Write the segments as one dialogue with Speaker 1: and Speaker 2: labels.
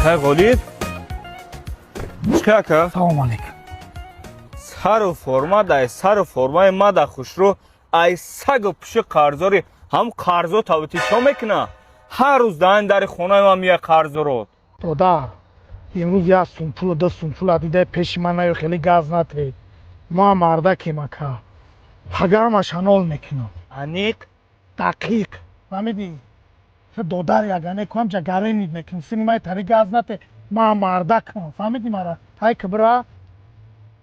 Speaker 1: های غالید چکه که؟
Speaker 2: سلام علیکم.
Speaker 1: سر و فرما دای سر و فرمای ما دا خوش رو ای سگ و پش قرضاری هم قرضو تابتی چو میکنه هر روز داین در خونه ما میه قرض رو
Speaker 2: دادر امروز یک سومپول و 2 سومپول دیده پیش من نیو خیلی گاز نترید. ما مردکی مکا پگرمش هنول میکنم.
Speaker 1: انیق
Speaker 2: دقیق فهمیدی؟ دادر یگانه کنم جا گره نید میکنم سینمای تری گاز نترید. ما مردکم فهمیدی مرا؟ های کبرا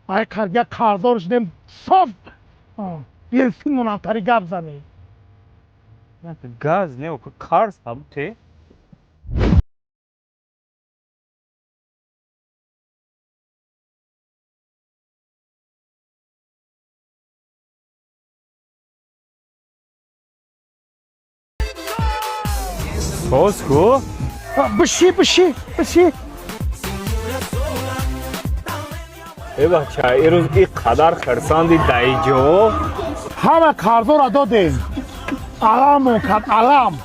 Speaker 2: های کرگه کارزارش دیم صاف یه سینمونم تری گاز زنی.
Speaker 1: گاز نه که قرض تابتی باز کو
Speaker 2: بشی
Speaker 1: ای بچه ای روز ای قدر خرساندی دای جو
Speaker 2: همه کارزار دادیم علام کرد علام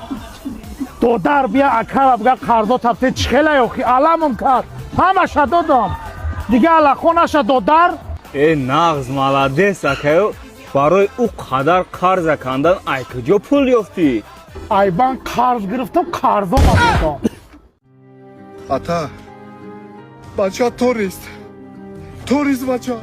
Speaker 2: دادر بیا اکر بگه کارزار تفته چخیله یوخی علامم کرد همه شد دادم دیگه علاقونش دادر
Speaker 1: ای نغز مالادیس اکیو برای او قدر قرض کندن ای کجا پول یافتی
Speaker 2: ایبان کارز گرفتم کارزار آمدم
Speaker 3: Ata, bacha turist. Turist bacha.